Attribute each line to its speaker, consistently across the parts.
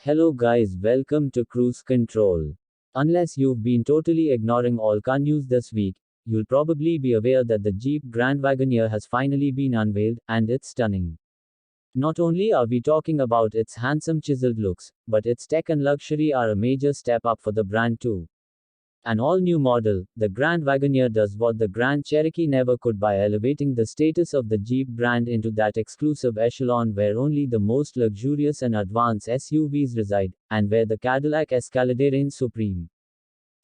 Speaker 1: Hello guys, welcome to Cruise Control. Unless you've been totally ignoring all car news this week, you'll probably be aware that the Jeep Grand Wagoneer has finally been unveiled, and it's stunning. Not only are we talking about its handsome chiseled looks, but its tech and luxury are a major step up for the brand too. An all-new model, the Grand Wagoneer does what the Grand Cherokee never could by elevating the status of the Jeep brand into that exclusive echelon where only the most luxurious and advanced SUVs reside, and where the Cadillac Escalade reigns supreme.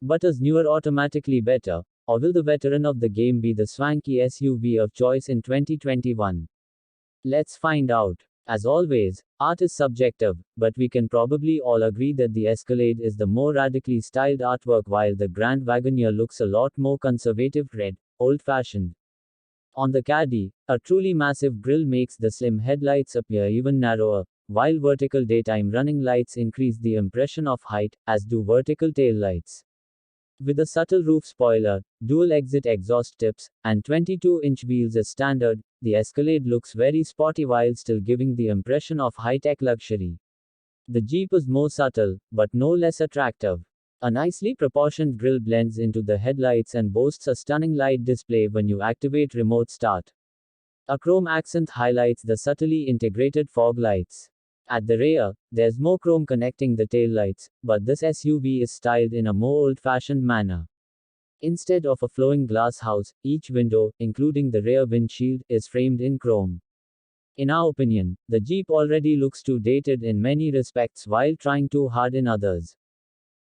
Speaker 1: But is newer automatically better? Or will the veteran of the game be the swanky SUV of choice in 2021? Let's find out. As always, art is subjective, but we can probably all agree that the Escalade is the more radically styled artwork while the Grand Wagoneer looks a lot more conservative, red, old-fashioned. On the Caddy, a truly massive grille makes the slim headlights appear even narrower, while vertical daytime running lights increase the impression of height, as do vertical taillights. With a subtle roof spoiler, dual exit exhaust tips, and 22-inch wheels as standard, the Escalade looks very sporty while still giving the impression of high-tech luxury. The Jeep is more subtle, but no less attractive. A nicely proportioned grille blends into the headlights and boasts a stunning light display when you activate remote start. A chrome accent highlights the subtly integrated fog lights. At the rear, there's more chrome connecting the taillights, but this SUV is styled in a more old-fashioned manner. Instead of a flowing glass house, each window, including the rear windshield, is framed in chrome. In our opinion, the Jeep already looks too dated in many respects while trying too hard in others.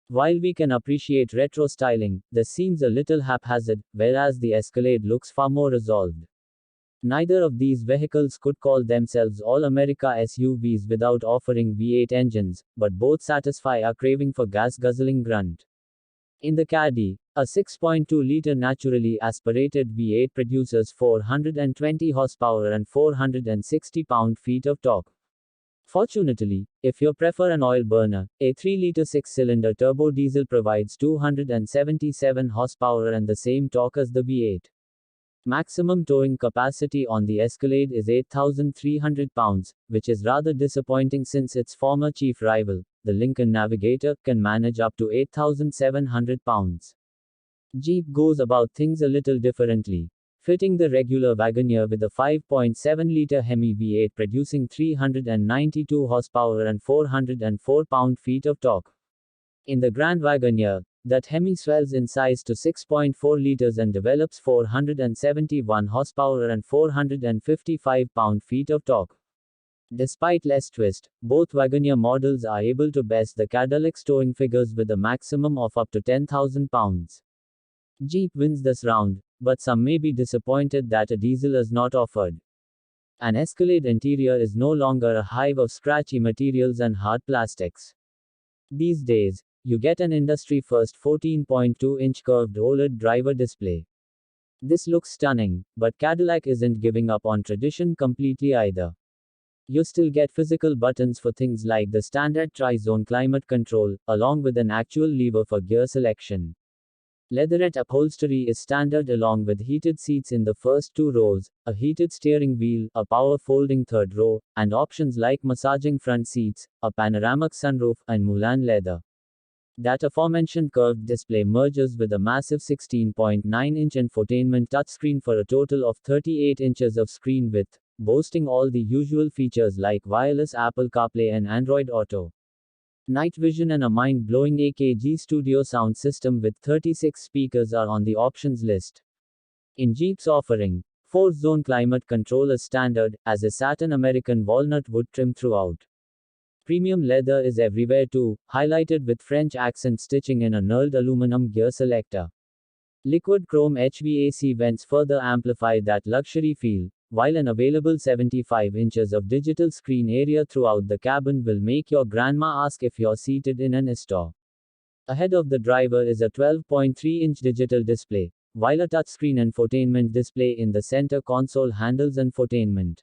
Speaker 1: While we can appreciate retro styling, this seems a little haphazard, whereas the Escalade looks far more resolved. Neither of these vehicles could call themselves all-America SUVs without offering V8 engines, but both satisfy our craving for gas-guzzling grunt. In the Caddy, a 6.2-liter naturally aspirated V8 produces 420 horsepower and 460 pound-feet of torque. Fortunately, if you prefer an oil burner, a 3-liter 6-cylinder turbo diesel provides 277 horsepower and the same torque as the V8. Maximum towing capacity on the Escalade is 8,300 pounds, which is rather disappointing since its former chief rival, the Lincoln Navigator, can manage up to 8,700 pounds. Jeep goes about things a little differently, fitting the regular Wagoneer with a 5.7-liter Hemi V8 producing 392 horsepower and 404 pound-feet of torque. In the Grand Wagoneer, that Hemi swells in size to 6.4 liters and develops 471 horsepower and 455 pound-feet of torque. Despite less twist, both Wagoneer models are able to best the Cadillac's towing figures with a maximum of up to 10,000 pounds. Jeep wins this round, but some may be disappointed that a diesel is not offered. An Escalade Interior is no longer a hive of scratchy materials and hard plastics. These days, you get an industry-first 14.2-inch curved OLED driver display. This looks stunning, but Cadillac isn't giving up on tradition completely either. You still get physical buttons for things like the standard tri-zone climate control, along with an actual lever for gear selection. Leatherette upholstery is standard along with heated seats in the first 2 rows, a heated steering wheel, a power folding 3rd row, and options like massaging front seats, a panoramic sunroof, and Mulan leather. That aforementioned curved display merges with a massive 16.9-inch infotainment touchscreen for a total of 38 inches of screen width, boasting all the usual features like wireless Apple CarPlay and Android Auto. Night vision and a mind-blowing AKG Studio sound system with 36 speakers are on the options list. In Jeep's offering, 4-zone climate control is standard, as is satin American walnut wood trim throughout. Premium leather is everywhere too, highlighted with French accent stitching in a knurled aluminum gear selector. Liquid chrome HVAC vents further amplify that luxury feel, while an available 75 inches of digital screen area throughout the cabin will make your grandma ask if you're seated in an store. Ahead of the driver is a 12.3-inch digital display, while a touchscreen infotainment display in the center console handles infotainment.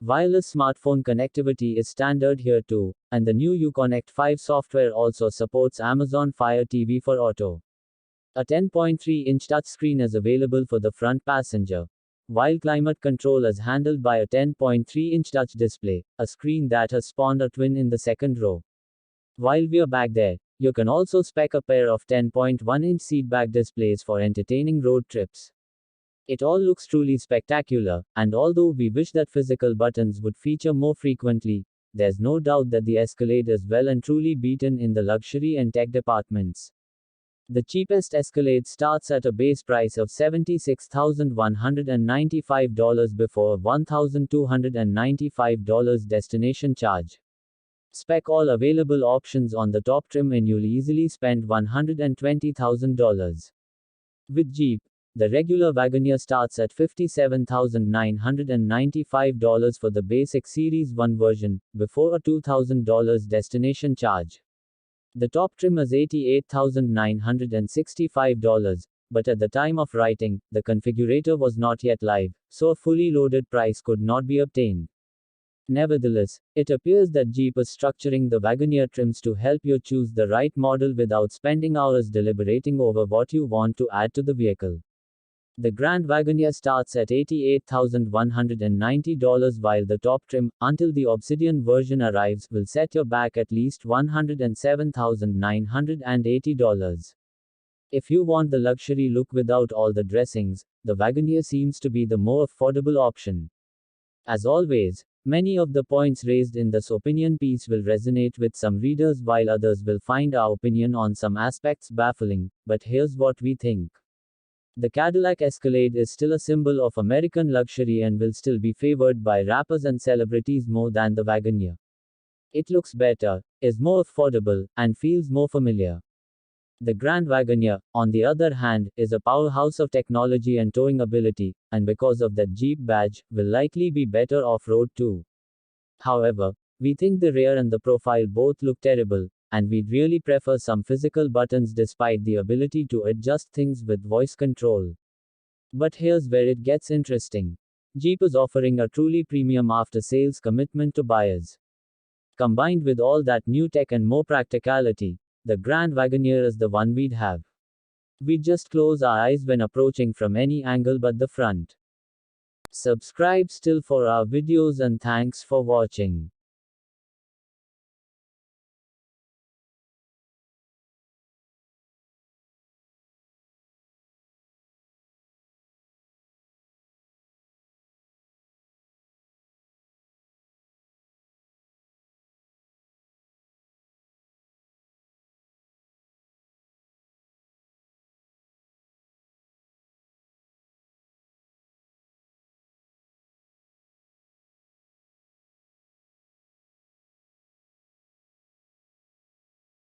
Speaker 1: Wireless smartphone connectivity is standard here too, and the new Uconnect 5 software also supports Amazon Fire TV for Auto. A 10.3-inch touchscreen is available for the front passenger, while climate control is handled by a 10.3-inch touch display, a screen that has spawned a twin in the second row. While we're back there, you can also spec a pair of 10.1-inch seatback displays for entertaining road trips. It all looks truly spectacular, and although we wish that physical buttons would feature more frequently, there's no doubt that the Escalade is well and truly beaten in the luxury and tech departments. The cheapest Escalade starts at a base price of $76,195 before $1,295 destination charge. Spec all available options on the top trim and you'll easily spend $120,000. With Jeep, the regular Wagoneer starts at $57,995 for the basic Series 1 version, before a $2,000 destination charge. The top trim is $88,965, but at the time of writing, the configurator was not yet live, so a fully loaded price could not be obtained. Nevertheless, it appears that Jeep is structuring the Wagoneer trims to help you choose the right model without spending hours deliberating over what you want to add to the vehicle. The Grand Wagoneer starts at $88,190 while the top trim, until the Obsidian version arrives, will set you back at least $107,980. If you want the luxury look without all the dressings, the Wagoneer seems to be the more affordable option. As always, many of the points raised in this opinion piece will resonate with some readers while others will find our opinion on some aspects baffling, but here's what we think. The Cadillac Escalade is still a symbol of American luxury and will still be favored by rappers and celebrities more than the Wagoneer. It looks better, is more affordable, and feels more familiar. The Grand Wagoneer, on the other hand, is a powerhouse of technology and towing ability, and because of that Jeep badge, will likely be better off-road too. However, we think the rear and the profile both look terrible, and we'd really prefer some physical buttons despite the ability to adjust things with voice control. But here's where it gets interesting. Jeep is offering a truly premium after-sales commitment to buyers. Combined with all that new tech and more practicality, the Grand Wagoneer is the one we'd have. We'd just close our eyes when approaching from any angle but the front. Subscribe still for our videos and thanks for watching.